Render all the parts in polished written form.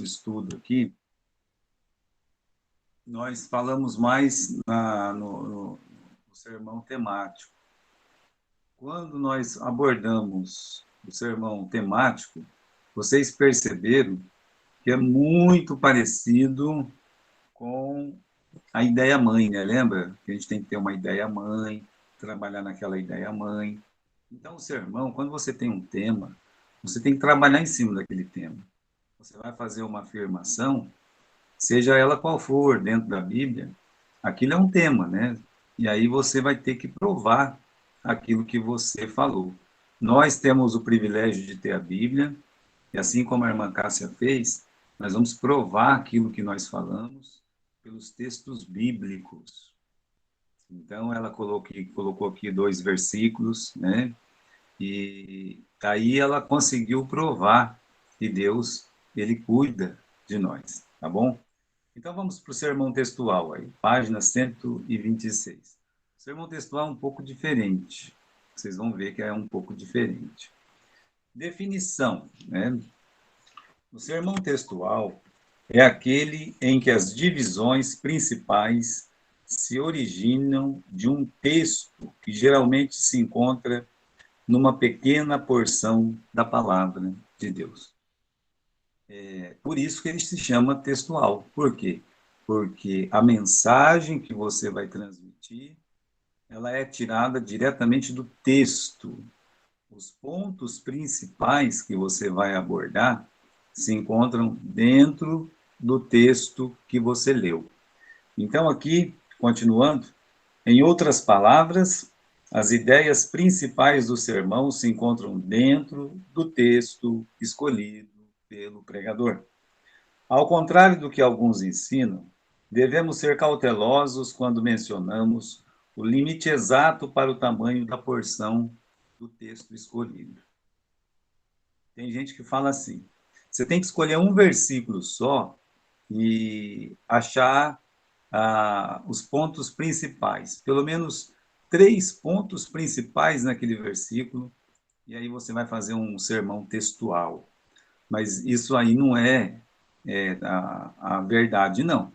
estudo aqui, nós falamos mais no sermão temático. Quando nós abordamos o sermão temático, vocês perceberam que é muito parecido com a ideia-mãe, né? Lembra? Que a gente tem que ter uma ideia-mãe, trabalhar naquela ideia-mãe. Então, o sermão, quando você tem um tema, você tem que trabalhar em cima daquele tema. Você vai fazer uma afirmação, seja ela qual for, dentro da Bíblia, aquilo é um tema, né? E aí você vai ter que provar aquilo que você falou. Nós temos o privilégio de ter a Bíblia, e assim como a irmã Cássia fez, nós vamos provar aquilo que nós falamos pelos textos bíblicos. Então, ela colocou aqui 2 versículos, né? E aí ela conseguiu provar que Deus, ele cuida de nós, tá bom? Então, vamos para o sermão textual aí, página 126. O sermão textual é um pouco diferente. Vocês vão ver que é um pouco diferente. Definição, né? O sermão textual é aquele em que as divisões principais se originam de um texto que geralmente se encontra numa pequena porção da palavra de Deus. É por isso que ele se chama textual. Por quê? Porque a mensagem que você vai transmitir, ela é tirada diretamente do texto. Os pontos principais que você vai abordar se encontram dentro do texto que você leu. Então, aqui, continuando, em outras palavras, as ideias principais do sermão se encontram dentro do texto escolhido pelo pregador. Ao contrário do que alguns ensinam, devemos ser cautelosos quando mencionamos o limite exato para o tamanho da porção do texto escolhido. Tem gente que fala assim: você tem que escolher um versículo só e achar os pontos principais, pelo menos 3 pontos principais naquele versículo, e aí você vai fazer um sermão textual. Mas isso aí não é, a verdade, não.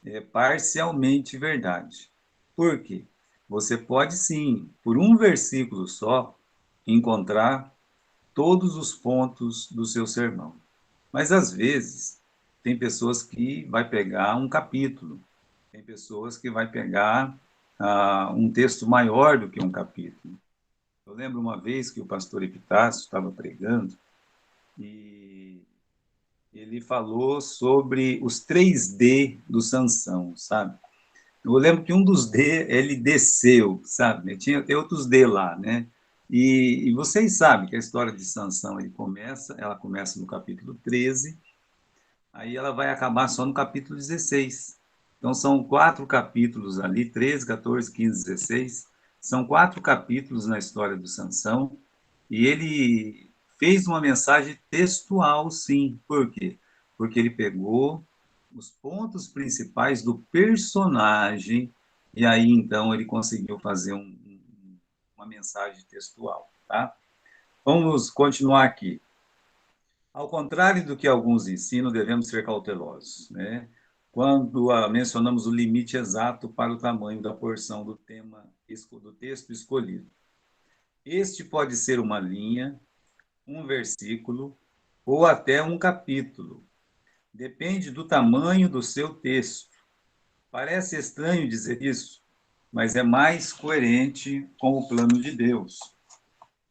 É parcialmente verdade. Por quê? Você pode sim, por um versículo só, encontrar todos os pontos do seu sermão. Mas às vezes tem pessoas que vai pegar um capítulo, tem pessoas que vai pegar um texto maior do que um capítulo. Eu lembro uma vez que o pastor Epitácio estava pregando e ele falou sobre os 3D do Sansão, sabe? Eu lembro que um dos D, ele desceu, sabe? Tem outros D lá, né? E vocês sabem que a história de Sansão, ela começa no capítulo 13, aí ela vai acabar só no capítulo 16. Então, são 4 capítulos ali, 13, 14, 15, 16. São 4 capítulos na história do Sansão, e ele fez uma mensagem textual, sim. Por quê? Porque ele pegou os pontos principais do personagem, e aí, então, ele conseguiu fazer uma mensagem textual, tá? Vamos continuar aqui. Ao contrário do que alguns ensinam, devemos ser cautelosos, né? Quando mencionamos o limite exato para o tamanho da porção do do texto escolhido. Este pode ser uma linha, um versículo ou até um capítulo. Depende do tamanho do seu texto. Parece estranho dizer isso, mas é mais coerente com o plano de Deus.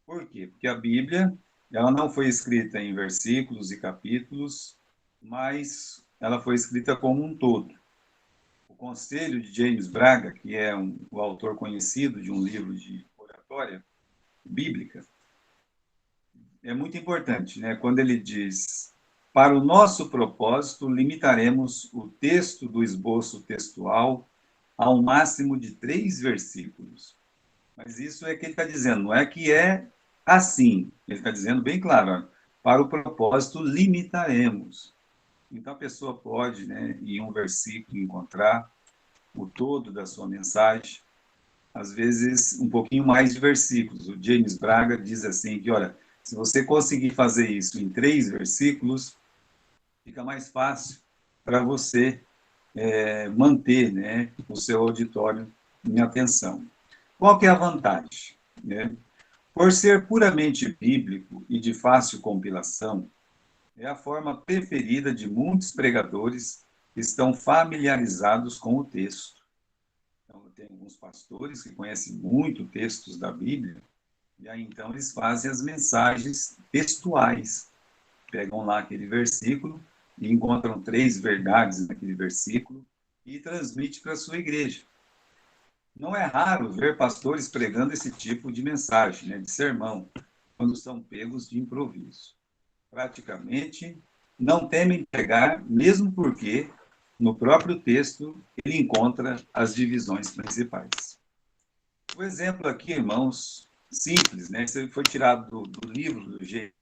Por quê? Porque a Bíblia, ela não foi escrita em versículos e capítulos, mas ela foi escrita como um todo. O conselho de James Braga, que é o autor conhecido de um livro de oratória bíblica, é muito importante, né? Quando ele diz: para o nosso propósito, limitaremos o texto do esboço textual a um máximo de 3 versículos. Mas isso é que ele está dizendo, não é que é assim. Ele está dizendo bem claro: ó, para o propósito, limitaremos. Então, a pessoa pode, né, em um versículo, encontrar o todo da sua mensagem, às vezes um pouquinho mais de versículos. O James Braga diz assim, que olha, se você conseguir fazer isso em 3 versículos, fica mais fácil para você manter, né, o seu auditório em atenção. Qual que é a vantagem? Né? Por ser puramente bíblico e de fácil compilação, é a forma preferida de muitos pregadores que estão familiarizados com o texto. Então, tem alguns pastores que conhecem muito textos da Bíblia, e aí então eles fazem as mensagens textuais. Pegam lá aquele versículo e encontram três verdades naquele versículo e transmite para a sua igreja. Não é raro ver pastores pregando esse tipo de mensagem, né, de sermão, quando são pegos de improviso. Praticamente não temem pregar, mesmo porque no próprio texto ele encontra as divisões principais. O exemplo aqui, irmãos, simples, né? Isso foi tirado do livro do G.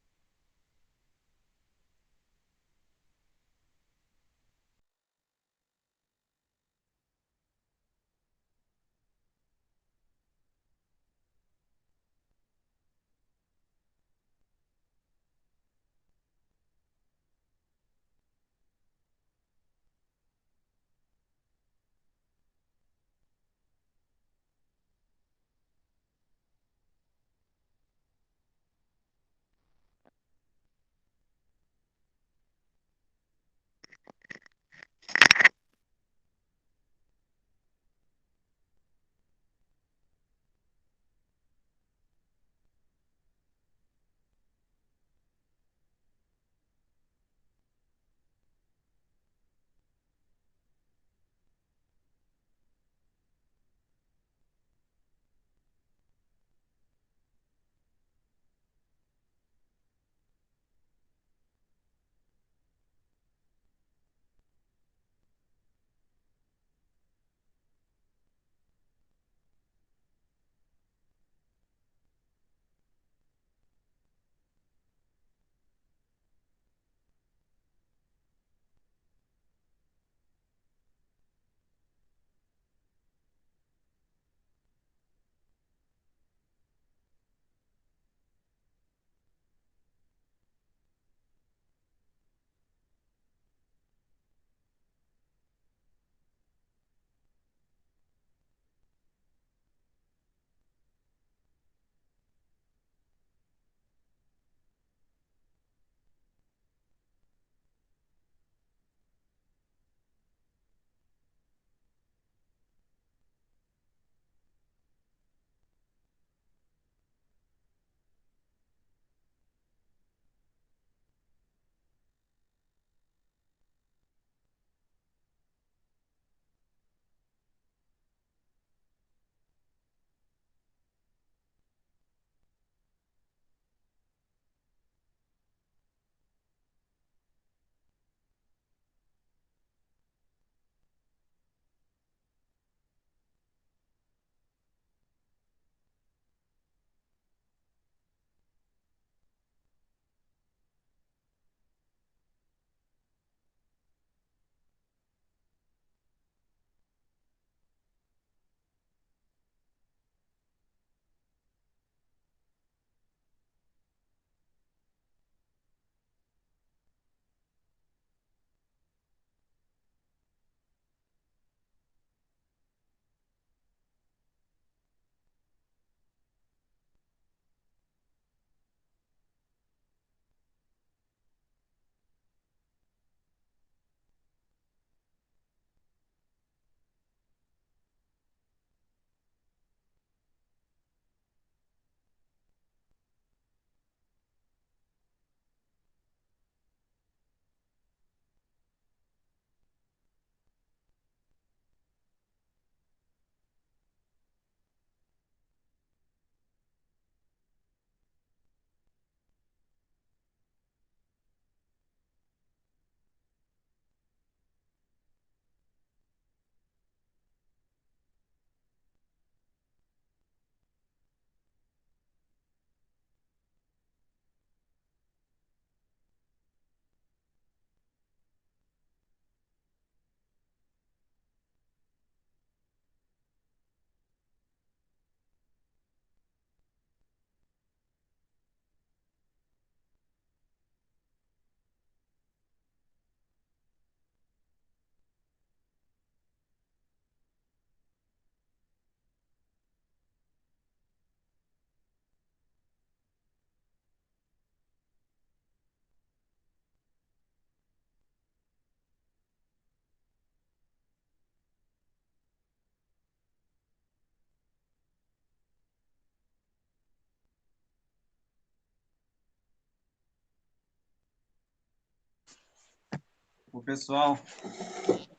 O pessoal,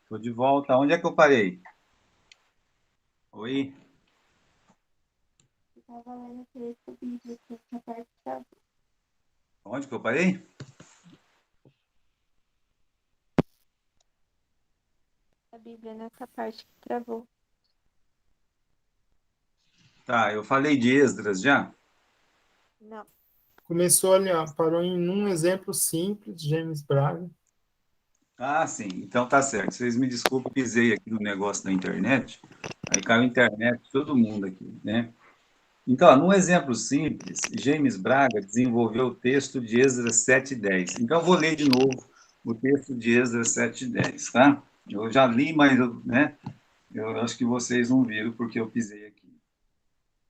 estou de volta. Onde é que eu parei? Oi? Estava lendo o texto bíblico, na parte da Onde que eu parei? Bíblia, nessa parte que travou. Tá, eu falei de Esdras já. Não. Começou ali, ó, parou em um exemplo simples, James Braga. Ah, sim. Então tá certo. Vocês me desculpem, pisei aqui no negócio da internet. Aí caiu a internet, todo mundo aqui, né? Então, ó, num exemplo simples, James Braga desenvolveu o texto de Esdras 7:10. Então, eu vou ler de novo o texto de Esdras 7:10, tá? Eu já li, mas né, eu acho que vocês não viram porque eu pisei aqui.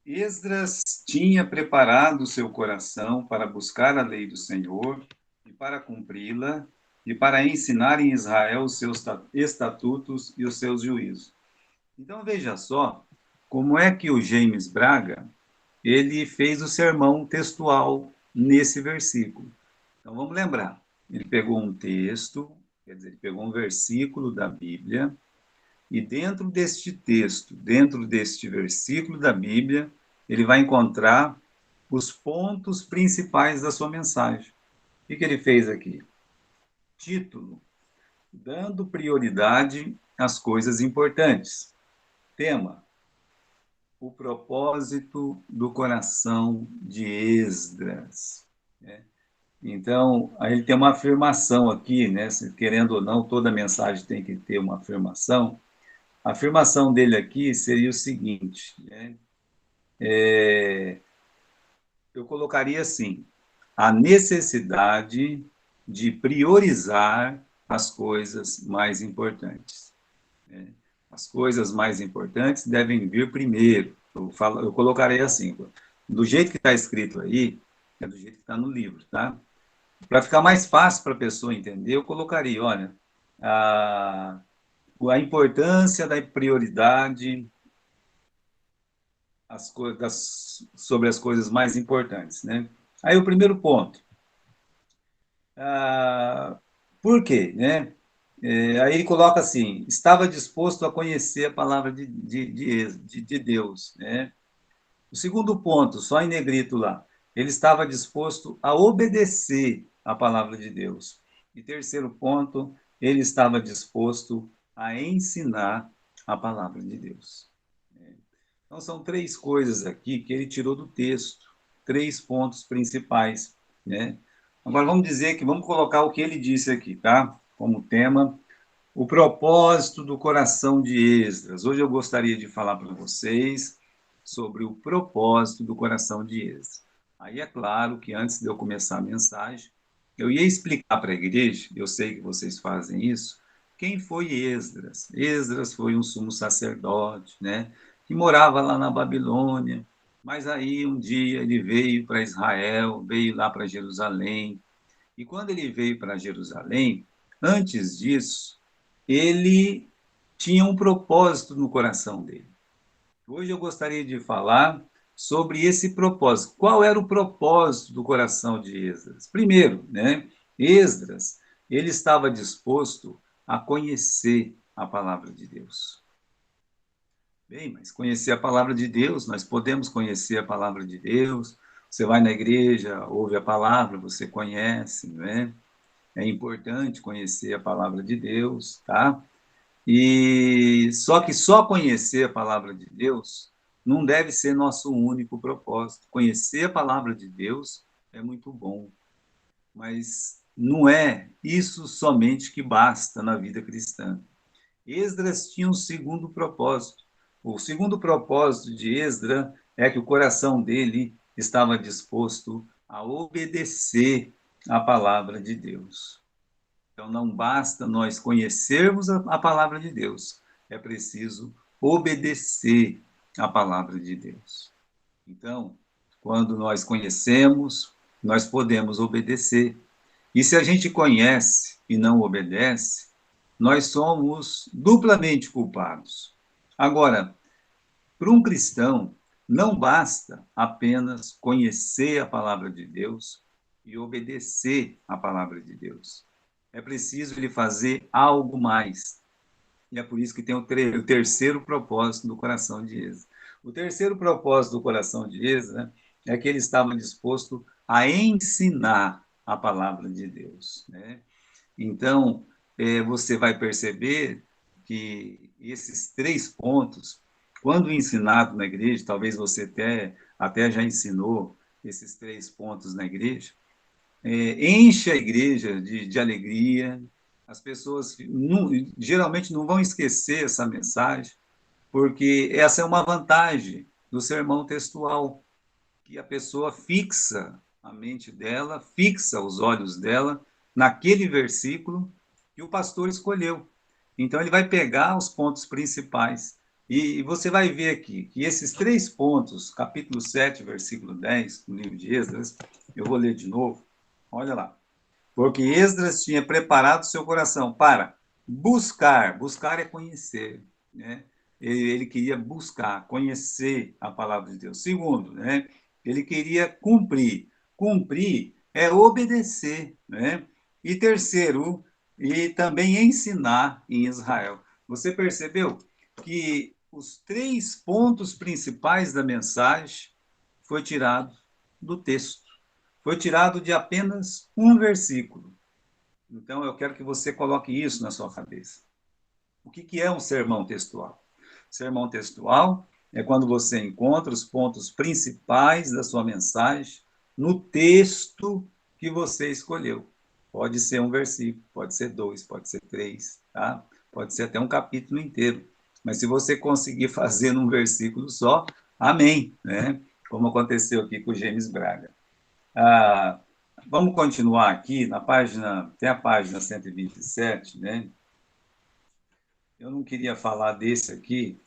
Esdras tinha preparado seu coração para buscar a lei do Senhor e para cumpri-la e para ensinar em Israel os seus estatutos e os seus juízos. Então, veja só como é que o James Braga ele fez o sermão textual nesse versículo. Então vamos lembrar, ele pegou um texto, quer dizer, ele pegou um versículo da Bíblia, e dentro deste texto, dentro deste versículo da Bíblia, ele vai encontrar os pontos principais da sua mensagem. O que ele fez aqui? Título: Dando prioridade às coisas importantes. Tema: o propósito do coração de Esdras. Né? Então, aí ele tem uma afirmação aqui, né? Querendo ou não, toda mensagem tem que ter uma afirmação. A afirmação dele aqui seria o seguinte, né? Eu colocaria assim: a necessidade de priorizar as coisas mais importantes. Né? As coisas mais importantes devem vir primeiro. Eu colocarei assim, do jeito que está escrito aí, é do jeito que está no livro, tá? Para ficar mais fácil para a pessoa entender, eu colocaria, olha, a, a importância da prioridade sobre as coisas mais importantes, né? Aí o primeiro ponto, por quê, né? Aí ele coloca assim, estava disposto a conhecer a palavra de Deus, né? O segundo ponto, só em negrito lá, ele estava disposto a obedecer a palavra de Deus. E terceiro ponto, ele estava disposto a ensinar a palavra de Deus. Então, são três coisas aqui que ele tirou do texto, três pontos principais, né? Agora, vamos colocar o que ele disse aqui, tá? Como tema, o propósito do coração de Esdras. Hoje eu gostaria de falar para vocês sobre o propósito do coração de Esdras. Aí é claro que antes de eu começar a mensagem, eu ia explicar para a igreja, eu sei que vocês fazem isso, quem foi Esdras. Esdras foi um sumo sacerdote, né, que morava lá na Babilônia, mas aí um dia ele veio para Israel, veio lá para Jerusalém, e quando ele veio para Jerusalém, antes disso, ele tinha um propósito no coração dele. Hoje eu gostaria de falar sobre esse propósito. Qual era o propósito do coração de Esdras? Primeiro, né, Esdras, ele estava disposto a conhecer a palavra de Deus. Bem, mas conhecer a palavra de Deus, nós podemos conhecer a palavra de Deus. Você vai na igreja, ouve a palavra, você conhece, não é? É importante conhecer a palavra de Deus, tá? E só conhecer a palavra de Deus não deve ser nosso único propósito. Conhecer a palavra de Deus é muito bom, mas não é isso somente que basta na vida cristã. Esdras tinha um segundo propósito. O segundo propósito de Esdras é que o coração dele estava disposto a obedecer a palavra de Deus. Então, não basta nós conhecermos a palavra de Deus, é preciso obedecer a palavra de Deus. Então, quando nós conhecemos, nós podemos obedecer. E se a gente conhece e não obedece, nós somos duplamente culpados. Agora, para um cristão, não basta apenas conhecer a palavra de Deus e obedecer a palavra de Deus. É preciso ele fazer algo mais. E é por isso que tem o terceiro propósito do coração de Esdras. O terceiro propósito do coração de Esdras, né, é que ele estava disposto a ensinar a palavra de Deus, né? Então, você vai perceber que esses três pontos, quando ensinado na igreja, talvez você até já ensinou esses três pontos na igreja, enche a igreja de alegria. As pessoas geralmente não vão esquecer essa mensagem, porque essa é uma vantagem do sermão textual, que a pessoa fixa a mente dela, fixa os olhos dela naquele versículo que o pastor escolheu. Então, ele vai pegar os pontos principais. E você vai ver aqui que esses três pontos, capítulo 7, versículo 10, do livro de Esdras, eu vou ler de novo. Olha lá. Porque Esdras tinha preparado seu coração para buscar é conhecer, né? Ele queria buscar, conhecer a palavra de Deus. Segundo, né? Ele queria cumprir é obedecer, né? E terceiro, e também ensinar em Israel. Você percebeu que os três pontos principais da mensagem foi tirado do texto. Foi tirado de apenas um versículo. Então, eu quero que você coloque isso na sua cabeça. O que é um sermão textual? Sermão textual é quando você encontra os pontos principais da sua mensagem no texto que você escolheu. Pode ser um versículo, pode ser dois, pode ser três, tá? Pode ser até um capítulo inteiro. Mas se você conseguir fazer num versículo só, amém, né? Como aconteceu aqui com o James Braga. Ah, vamos continuar aqui na página, tem a página 127, né? Eu não queria falar desse aqui.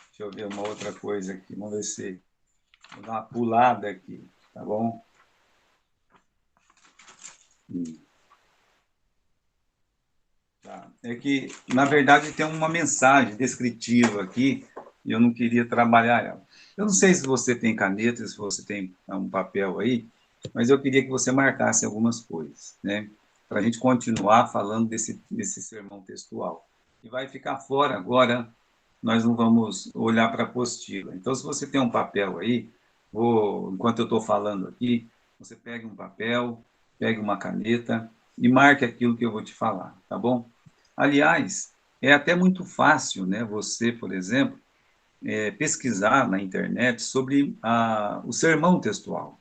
Deixa eu ver uma outra coisa aqui. Vamos ver se vou dar uma pulada aqui, tá bom? Tá. É que, na verdade, tem uma mensagem descritiva aqui e eu não queria trabalhar ela. Eu não sei se você tem caneta, se você tem um papel aí, mas eu queria que você marcasse algumas coisas, né? Para a gente continuar falando desse sermão textual. E vai ficar fora agora, nós não vamos olhar para a apostila. Então, se você tem um papel aí, enquanto eu estou falando aqui, você pegue um papel, pegue uma caneta e marque aquilo que eu vou te falar, tá bom? Aliás, é até muito fácil, né? Você, por exemplo, pesquisar na internet sobre o sermão textual,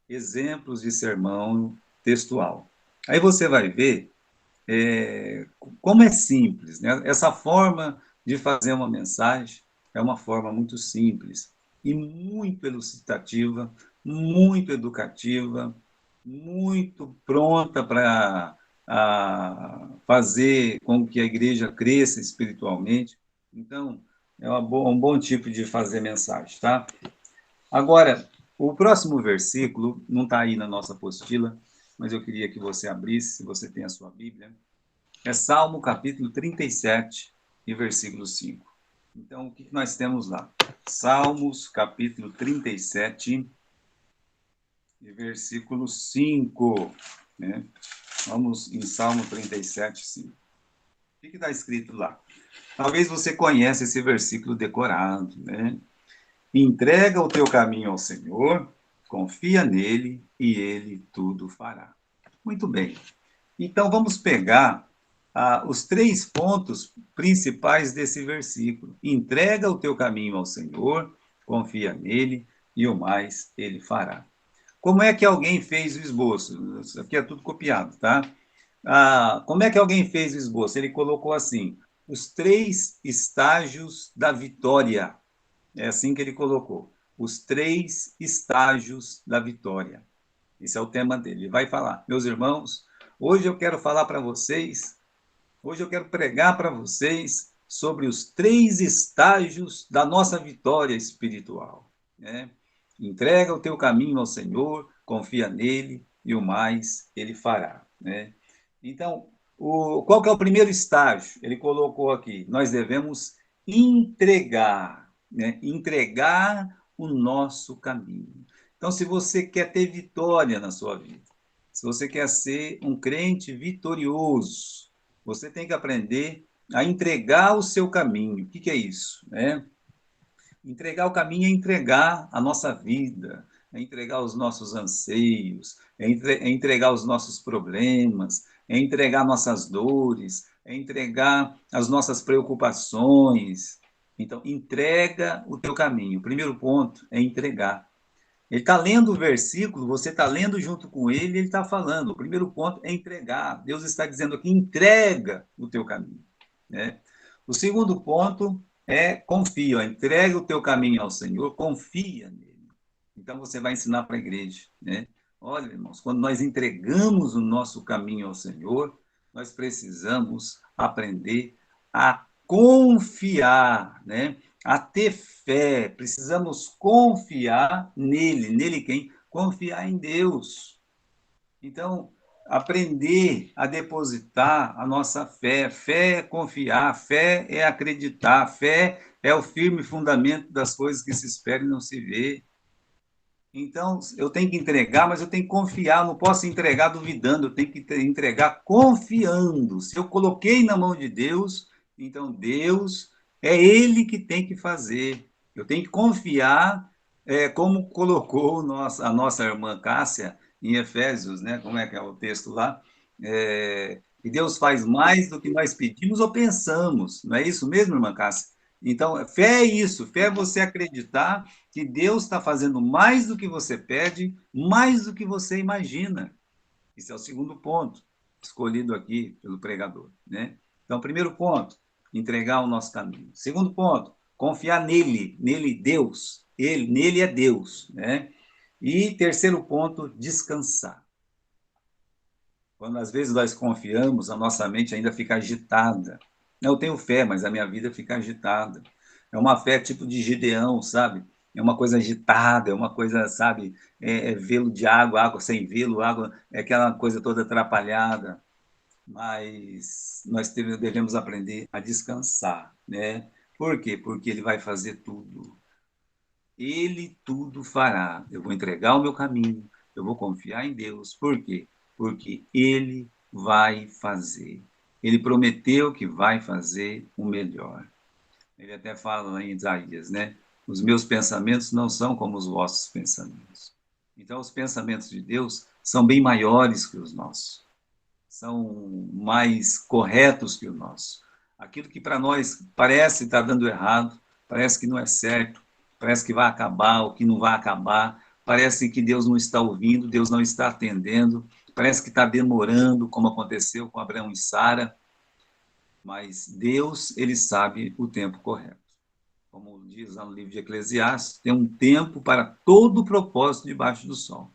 exemplos de sermão textual. Aí você vai ver como é simples, né? Essa forma de fazer uma mensagem é uma forma muito simples e muito elucidativa, muito educativa, muito pronta para fazer com que a igreja cresça espiritualmente. Então, é um bom tipo de fazer mensagem, tá? Agora, o próximo versículo não está aí na nossa apostila, mas eu queria que você abrisse, se você tem a sua Bíblia. É Salmo capítulo 37 e versículo 5. Então, o que nós temos lá? Salmos capítulo 37 e versículo 5. Né? Vamos em Salmo 37, 5. O que está escrito lá? Talvez você conheça esse versículo decorado, né? Entrega o teu caminho ao Senhor, confia nele e ele tudo fará. Muito bem. Então, vamos pegar os três pontos principais desse versículo. Entrega o teu caminho ao Senhor, confia nele e o mais ele fará. Como é que alguém fez o esboço? Isso aqui é tudo copiado, tá? Como é que alguém fez o esboço? Ele colocou assim: os três estágios da vitória. É assim que ele colocou. Os três estágios da vitória. Esse é o tema dele. Ele vai falar: meus irmãos, hoje eu quero falar para vocês, hoje eu quero pregar para vocês sobre os três estágios da nossa vitória espiritual. Né? Entrega o teu caminho ao Senhor, confia nele e o mais ele fará. Né? Então, qual que é o primeiro estágio? Ele colocou aqui: nós devemos entregar, né? Entregar o nosso caminho. Então, se você quer ter vitória na sua vida, se você quer ser um crente vitorioso, você tem que aprender a entregar o seu caminho. O que é isso, né? Entregar o caminho é entregar a nossa vida, é entregar os nossos anseios, é entregar os nossos problemas, é entregar nossas dores, é entregar as nossas preocupações. Então, entrega o teu caminho. O primeiro ponto é entregar. Ele está lendo o versículo, você está lendo junto com ele, ele está falando. O primeiro ponto é entregar. Deus está dizendo aqui, entrega o teu caminho, né? O segundo ponto é confia, ó, entrega o teu caminho ao Senhor, confia nele. Então você vai ensinar para a igreja, né? Olha, irmãos, quando nós entregamos o nosso caminho ao Senhor, nós precisamos aprender a confiar, né? A ter fé, precisamos confiar nele. Nele quem? Confiar em Deus. Então, aprender a depositar a nossa fé. Fé é confiar, fé é acreditar, fé é o firme fundamento das coisas que se espera e não se vê. Então, eu tenho que entregar, mas eu tenho que confiar, não posso entregar duvidando, eu tenho que entregar confiando. Se eu coloquei na mão de Deus, então Deus é Ele que tem que fazer. Eu tenho que confiar, como colocou a nossa irmã Cássia em Efésios, né? Como é que é o texto lá? Que Deus faz mais do que nós pedimos ou pensamos. Não é isso mesmo, irmã Cássia? Então, fé é isso, fé é você acreditar que Deus está fazendo mais do que você pede, mais do que você imagina. Esse é o segundo ponto, escolhido aqui pelo pregador, né? Então, primeiro ponto, entregar o nosso caminho. Segundo ponto, confiar nele, Deus. Nele é Deus, né? E terceiro ponto, descansar. Quando às vezes nós confiamos, a nossa mente ainda fica agitada. Eu tenho fé, mas a minha vida fica agitada. É uma fé tipo de Gideão, sabe? É uma coisa agitada, é uma coisa, sabe? Velo de água, água sem velo, água, é aquela coisa toda atrapalhada. Mas nós devemos aprender a descansar, né? Por quê? Porque ele vai fazer tudo. Ele tudo fará. Eu vou entregar o meu caminho, eu vou confiar em Deus. Por quê? Porque Ele vai fazer. Ele prometeu que vai fazer o melhor. Ele até fala lá em Isaías, né? Os meus pensamentos não são como os vossos pensamentos. Então, os pensamentos de Deus são bem maiores que os nossos. São mais corretos que o nosso. Aquilo que para nós parece estar dando errado, parece que não é certo, parece que vai acabar ou que não vai acabar, parece que Deus não está ouvindo, Deus não está atendendo, parece que está demorando, como aconteceu com Abraão e Sara, mas Deus, ele sabe o tempo correto. Como diz lá no livro de Eclesiastes, tem um tempo para todo o propósito debaixo do sol.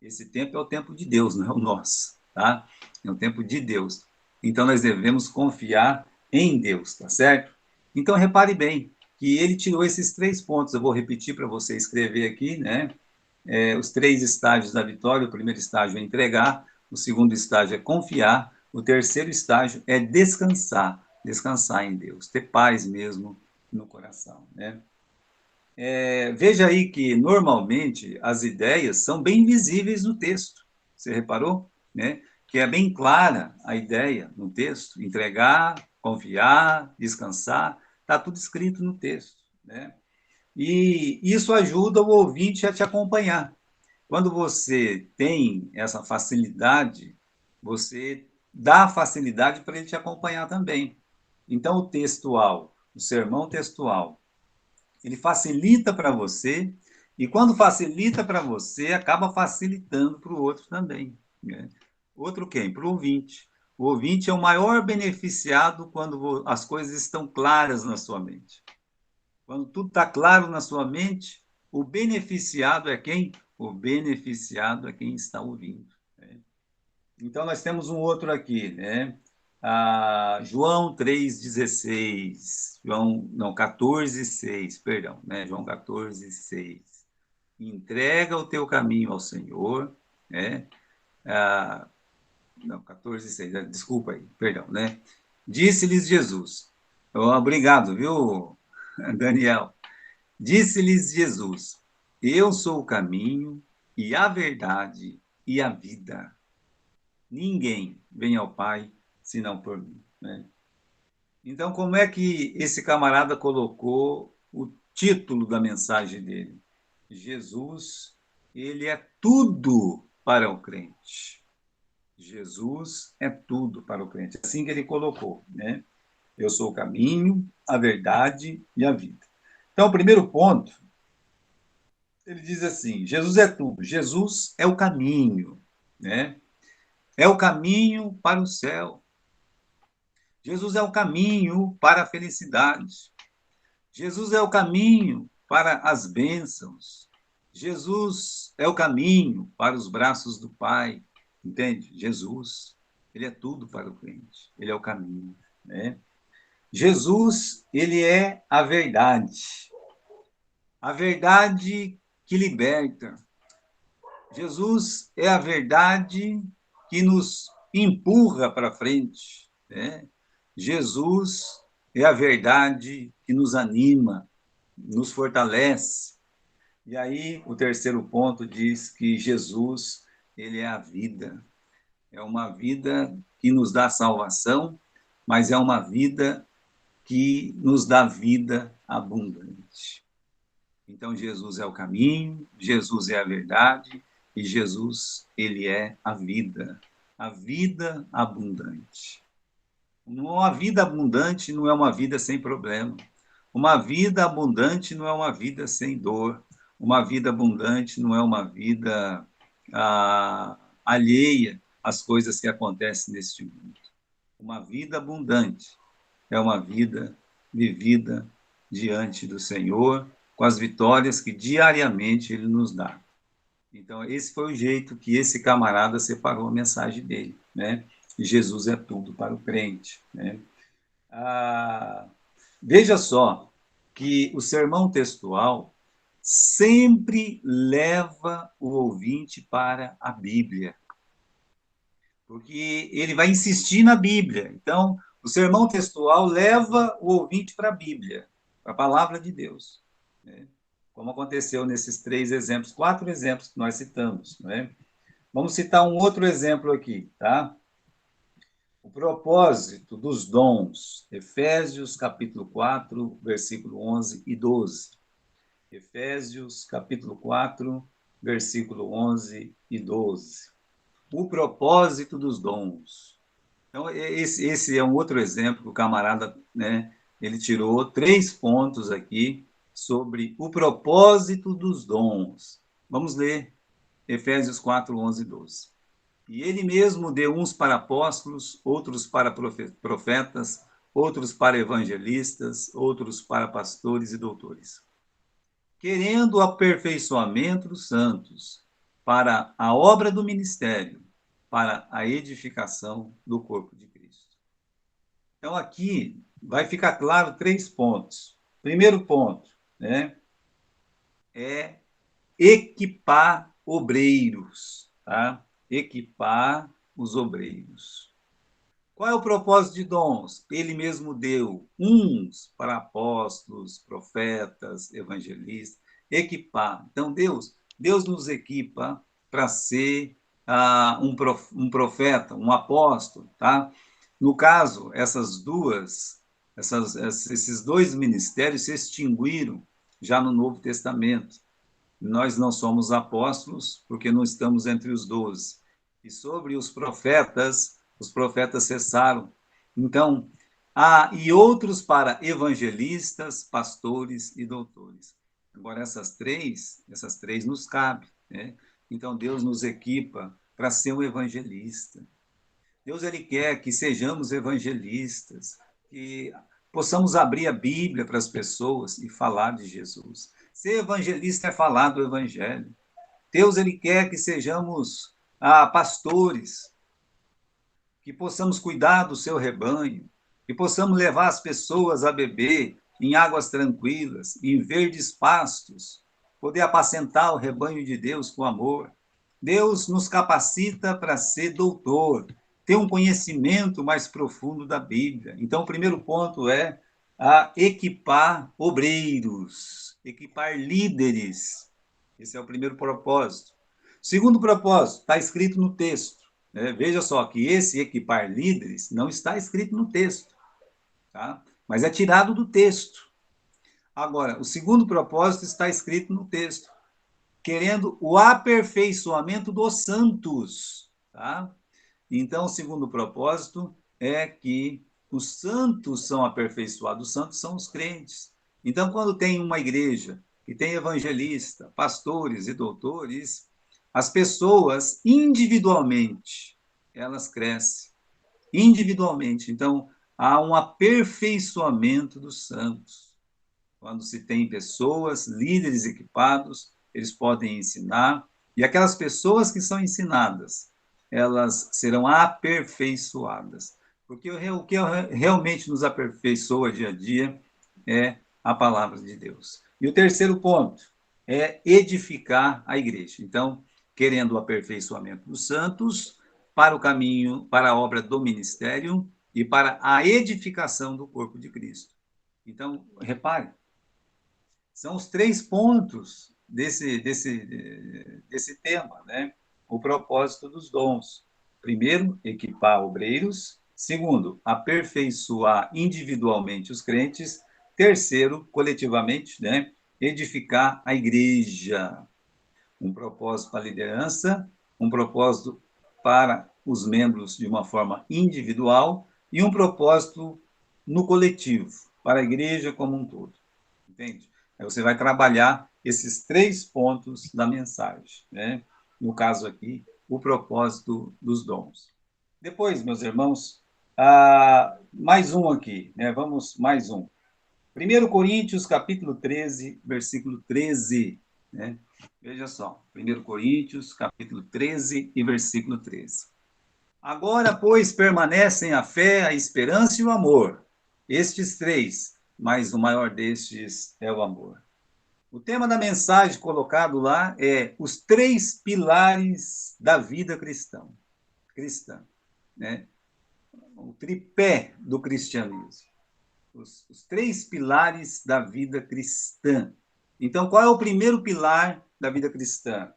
Esse tempo é o tempo de Deus, não é o nosso, tá? É o tempo de Deus. Então nós devemos confiar em Deus, tá certo? Então repare bem que ele tirou esses 3 pontos. Eu vou repetir para você escrever aqui, né? Os 3 estágios da vitória. O primeiro estágio é entregar, o segundo estágio é confiar, o terceiro estágio é descansar, descansar em Deus, ter paz mesmo no coração, né? Veja aí que, normalmente, as ideias são bem visíveis no texto. Você reparou? Né? Que é bem clara a ideia no texto. Entregar, confiar, descansar, está tudo escrito no texto. Né? E isso ajuda o ouvinte a te acompanhar. Quando você tem essa facilidade, você dá facilidade para ele te acompanhar também. Então, o textual, o sermão textual, ele facilita para você, e quando facilita para você, acaba facilitando para o outro também. Né? Outro quem? Para o ouvinte. O ouvinte é o maior beneficiado quando as coisas estão claras na sua mente. Quando tudo está claro na sua mente, o beneficiado é quem? O beneficiado é quem está ouvindo. Né? Então, nós temos um outro aqui, né? João 3,16, 14,6, perdão, né? João 14,6. Entrega o teu caminho ao Senhor, né? 14,6, desculpa aí, perdão, né? Disse-lhes Jesus, obrigado, viu, Daniel? Disse-lhes Jesus, eu sou o caminho e a verdade e a vida. Ninguém vem ao Pai senão por mim, né? Então, como é que esse camarada colocou o título da mensagem dele? Jesus, ele é tudo para o crente. Jesus é tudo para o crente. Assim que ele colocou, né? Eu sou o caminho, a verdade e a vida. Então, o primeiro ponto, ele diz assim: Jesus é tudo. Jesus é o caminho, né? É o caminho para o céu. Jesus é o caminho para a felicidade. Jesus é o caminho para as bênçãos. Jesus é o caminho para os braços do Pai. Entende? Jesus, ele é tudo para o crente. Ele é o caminho, né? Jesus, ele é a verdade. A verdade que liberta. Jesus é a verdade que nos empurra para frente, né? Jesus é a verdade que nos anima, nos fortalece. E aí, o terceiro ponto diz que Jesus, ele é a vida. É uma vida que nos dá salvação, mas é uma vida que nos dá vida abundante. Então, Jesus é o caminho, Jesus é a verdade e Jesus, ele é a vida abundante. Uma vida abundante não é uma vida sem problema. Uma vida abundante não é uma vida sem dor. Uma vida abundante não é uma vida alheia às coisas que acontecem neste mundo. Uma vida abundante é uma vida vivida diante do Senhor, com as vitórias que diariamente Ele nos dá. Então, esse foi o jeito que esse camarada separou a mensagem dele, né? E Jesus é tudo para o crente, né? Veja só que o sermão textual sempre leva o ouvinte para a Bíblia, porque ele vai insistir na Bíblia. Então, o sermão textual leva o ouvinte para a Bíblia, para a palavra de Deus, né? Como aconteceu nesses 4 exemplos que nós citamos, né? Vamos citar um outro exemplo aqui, tá? O propósito dos dons, Efésios capítulo 4, versículo 11 e 12. Efésios capítulo 4, versículo 11 e 12. O propósito dos dons. Então, esse é um outro exemplo que o camarada, né, ele tirou 3 pontos aqui sobre o propósito dos dons. Vamos ler Efésios 4, 11 e 12. E ele mesmo deu uns para apóstolos, outros para profetas, outros para evangelistas, outros para pastores e doutores, querendo o aperfeiçoamento dos santos, para a obra do ministério, para a edificação do corpo de Cristo. Então, aqui vai ficar claro 3 pontos. Primeiro ponto, né, é equipar obreiros, tá? Equipar os obreiros. Qual é o propósito de dons? Ele mesmo deu uns para apóstolos, profetas, evangelistas, equipar. Então, Deus nos equipa para ser um profeta, um apóstolo, tá? No caso, esses 2 ministérios se extinguiram já no Novo Testamento. Nós não somos apóstolos porque não estamos entre os 12. E sobre os profetas cessaram. Então, e outros para evangelistas, pastores e doutores. Agora, essas três nos cabem, né? Então, Deus nos equipa para ser um evangelista. Deus, ele quer que sejamos evangelistas, que possamos abrir a Bíblia para as pessoas e falar de Jesus. Ser evangelista é falar do Evangelho. Deus, ele quer que sejamos pastores, que possamos cuidar do seu rebanho, que possamos levar as pessoas a beber em águas tranquilas, em verdes pastos, poder apacentar o rebanho de Deus com amor. Deus nos capacita para ser doutor, ter um conhecimento mais profundo da Bíblia. Então, o primeiro ponto é equipar obreiros, equipar líderes. Esse é o primeiro propósito. Segundo propósito, está escrito no texto, Veja só que esse equipar líderes não está escrito no texto, tá? Mas é tirado do texto. Agora, o segundo propósito está escrito no texto, querendo o aperfeiçoamento dos santos, tá? Então, o segundo propósito é que os santos são aperfeiçoados, os santos são os crentes. Então, quando tem uma igreja que tem evangelista, pastores e doutores, as pessoas individualmente, elas crescem, individualmente. Então, há um aperfeiçoamento dos santos. Quando se tem pessoas, líderes equipados, eles podem ensinar, e aquelas pessoas que são ensinadas, elas serão aperfeiçoadas. Porque o que realmente nos aperfeiçoa dia a dia é a palavra de Deus. E o terceiro ponto é edificar a igreja. Então, querendo o aperfeiçoamento dos santos, para o caminho, para a obra do ministério e para a edificação do corpo de Cristo. Então, repare, são os 3 pontos desse tema, né? O propósito dos dons. Primeiro, equipar obreiros. Segundo, aperfeiçoar individualmente os crentes. Terceiro, coletivamente, né? Edificar a igreja. Um propósito para a liderança, um propósito para os membros de uma forma individual e um propósito no coletivo, para a igreja como um todo. Entende? Aí você vai trabalhar esses 3 pontos da mensagem, né? No caso aqui, o propósito dos dons. Depois, meus irmãos, mais um aqui, né? Vamos, mais um. 1 Coríntios, capítulo 13, versículo 13, né? Veja só, 1 Coríntios, capítulo 13 e versículo 13. Agora, pois, permanecem a fé, a esperança e o amor. Estes 3, mas o maior destes é o amor. O tema da mensagem colocado lá é os 3 pilares da vida cristã, né? O tripé do cristianismo. Os 3 pilares da vida cristã. Então, qual é o primeiro pilar da vida cristã?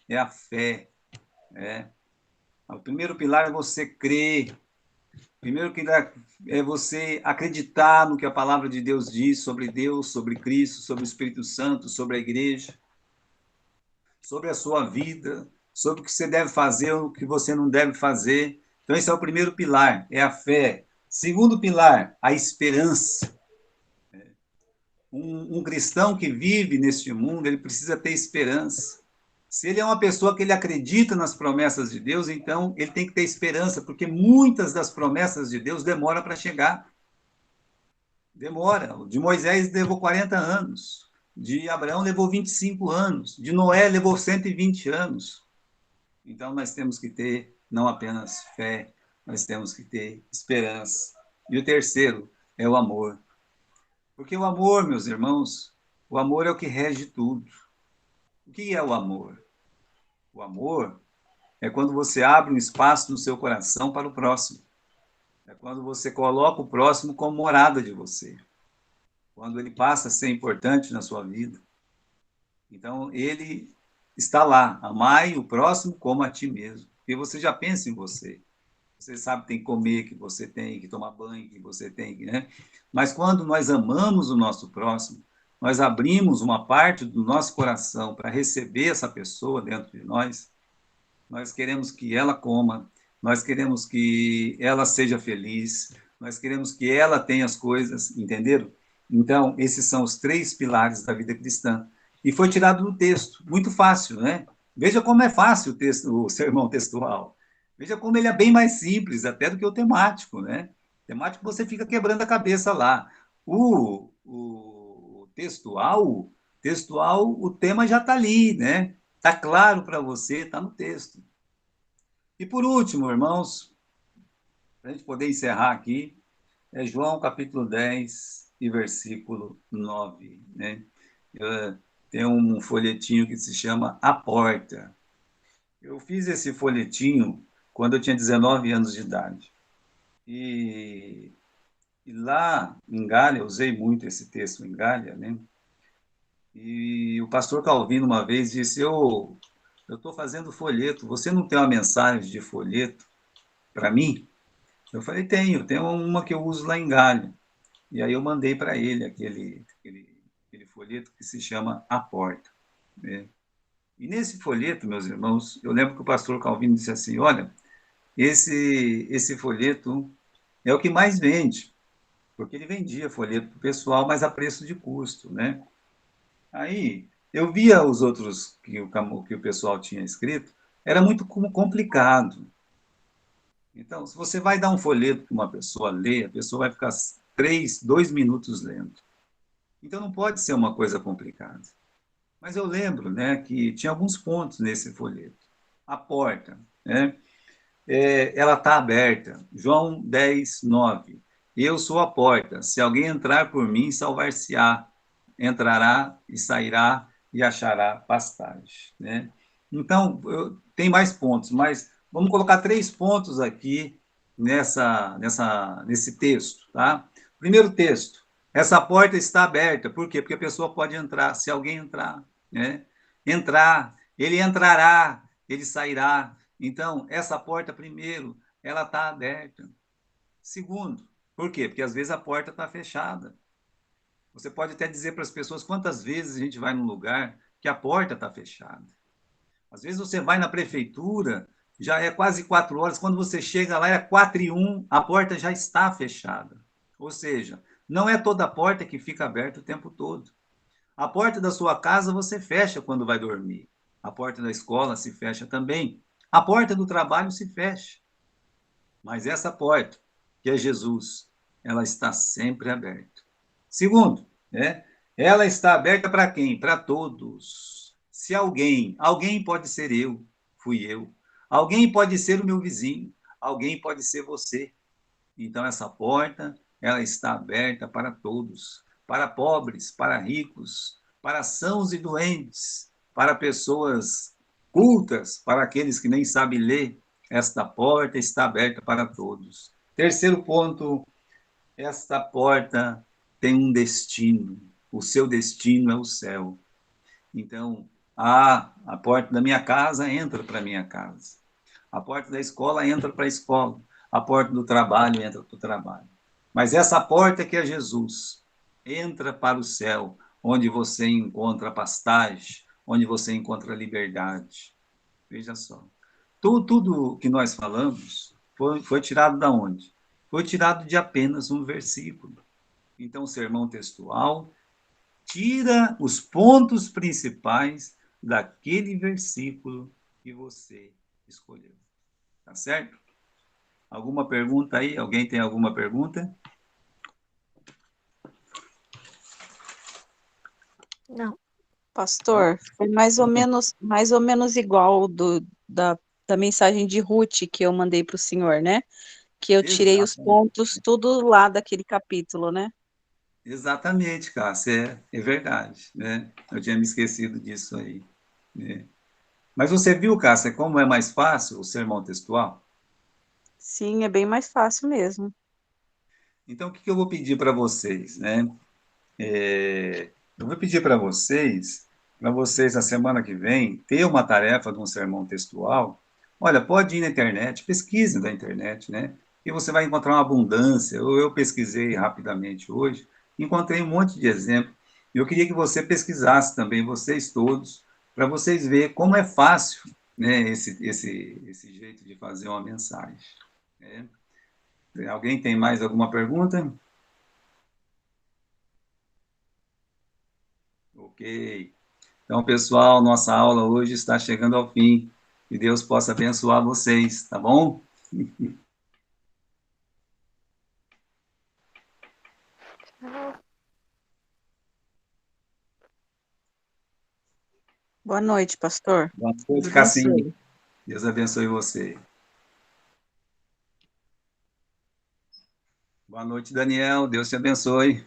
É a fé. Né? O primeiro pilar é você crer. Primeiro que é você acreditar no que a palavra de Deus diz sobre Deus, sobre Cristo, sobre o Espírito Santo, sobre a igreja, sobre a sua vida, sobre o que você deve fazer ou o que você não deve fazer. Então, esse é o primeiro pilar, é a fé. Segundo pilar, a esperança. Um cristão que vive neste mundo, ele precisa ter esperança. Se ele é uma pessoa que ele acredita nas promessas de Deus, então ele tem que ter esperança, porque muitas das promessas de Deus demoram para chegar. Demora. De Moisés levou 40 anos, de Abraão levou 25 anos, de Noé levou 120 anos. Então nós temos que ter não apenas fé, nós temos que ter esperança. E o terceiro é o amor. Porque o amor, meus irmãos, o amor é o que rege tudo. O que é o amor? O amor é quando você abre um espaço no seu coração para o próximo. É quando você coloca o próximo como morada de você. Quando ele passa a ser importante na sua vida. Então, ele está lá. Amai o próximo como a ti mesmo. Porque você já pensa em você. Você sabe que tem que comer, que você tem que tomar banho, que você tem que, né? Mas quando nós amamos o nosso próximo, nós abrimos uma parte do nosso coração para receber essa pessoa dentro de nós queremos que ela coma, nós queremos que ela seja feliz, nós queremos que ela tenha as coisas, entenderam? Então, esses são os 3 pilares da vida cristã. E foi tirado do texto, muito fácil, né? Veja como é fácil o sermão textual. Veja como ele é bem mais simples até do que o temático, né? O temático você fica quebrando a cabeça lá. O textual, o tema já está ali, né? Está claro para você, está no texto. E por último, irmãos, para a gente poder encerrar aqui, é João capítulo 10 e versículo 9. Né? Tem um folhetinho que se chama A Porta. Eu fiz esse folhetinho quando eu tinha 19 anos de idade. E lá em Galha, eu usei muito esse texto em Galha, né? E o pastor Calvino uma vez disse, eu estou fazendo folheto, você não tem uma mensagem de folheto? para mim? Eu falei, tenho uma que eu uso lá em Galho. E aí eu mandei para ele aquele folheto que se chama A Porta, né? E nesse folheto, meus irmãos, eu lembro que o pastor Calvino disse assim, olha, esse folheto é o que mais vende, porque ele vendia folheto para o pessoal, mas a preço de custo, né? Aí eu via os outros que o pessoal tinha escrito, era muito complicado. Então, se você vai dar um folheto para uma pessoa ler, a pessoa vai ficar 2 minutos lendo. Então, não pode ser uma coisa complicada. Mas eu lembro, né, que tinha alguns pontos nesse folheto. A porta, né? Ela está aberta. João 10, 9. Eu sou a porta. Se alguém entrar por mim, salvar-se-á. Entrará e sairá e achará pastagem, né? Então, tem mais pontos, mas vamos colocar 3 pontos aqui nesse texto, tá? Primeiro texto. Essa porta está aberta. Por quê? Porque a pessoa pode entrar, se alguém entrar, né? Entrar, ele entrará, ele sairá. Então, essa porta, primeiro, ela está aberta. Segundo, por quê? Porque às vezes a porta está fechada. Você pode até dizer para as pessoas quantas vezes a gente vai num lugar que a porta está fechada. Às vezes você vai na prefeitura, já é quase 4 horas, quando você chega lá é 4:01, a porta já está fechada. Ou seja, não é toda a porta que fica aberta o tempo todo. A porta da sua casa você fecha quando vai dormir. A porta da escola se fecha também. A porta do trabalho se fecha. Mas essa porta, que é Jesus, ela está sempre aberta. Segundo, né? Ela está aberta para quem? Para todos. Se alguém pode ser eu, fui eu. Alguém pode ser o meu vizinho, alguém pode ser você. Então essa porta, ela está aberta para todos, para pobres, para ricos, para sãos e doentes, para pessoas cultas, para aqueles que nem sabem ler. Esta porta está aberta para todos. Terceiro ponto, esta porta tem um destino. O seu destino é o céu. Então, a porta da minha casa entra para a minha casa. A porta da escola entra para a escola. A porta do trabalho entra para o trabalho. Mas essa porta que é Jesus entra para o céu, onde você encontra pastagem, onde você encontra liberdade. Veja só. Tudo que nós falamos foi tirado da onde? Foi tirado de apenas um versículo. Então, o sermão textual tira os pontos principais daquele versículo que você escolheu. Tá certo? Alguma pergunta aí? Alguém tem alguma pergunta? Não. Pastor, foi mais ou menos igual da mensagem de Ruth que eu mandei para o senhor, né? Que eu tirei os Exatamente. pontos tudo lá daquele capítulo, né? Exatamente, Cássia, é verdade, né? Eu tinha me esquecido disso aí, né? Mas você viu, Cássia, como é mais fácil o sermão textual? Sim, é bem mais fácil mesmo. Então, o que eu vou pedir para vocês, né? Eu vou pedir para vocês, na semana que vem, ter uma tarefa de um sermão textual. Olha, pode ir na internet, pesquise na internet, né? E você vai encontrar uma abundância. Eu pesquisei rapidamente hoje, encontrei um monte de exemplos. E eu queria que você pesquisasse também, vocês todos, para vocês verem como é fácil, né, esse jeito de fazer uma mensagem, né? Alguém tem mais alguma pergunta? Ok. Então, pessoal, nossa aula hoje está chegando ao fim. Que Deus possa abençoar vocês, tá bom? Tchau. Boa noite, pastor. Boa Deus noite, Cassim. abençoe. Deus abençoe você. Boa noite, Daniel. Deus te abençoe.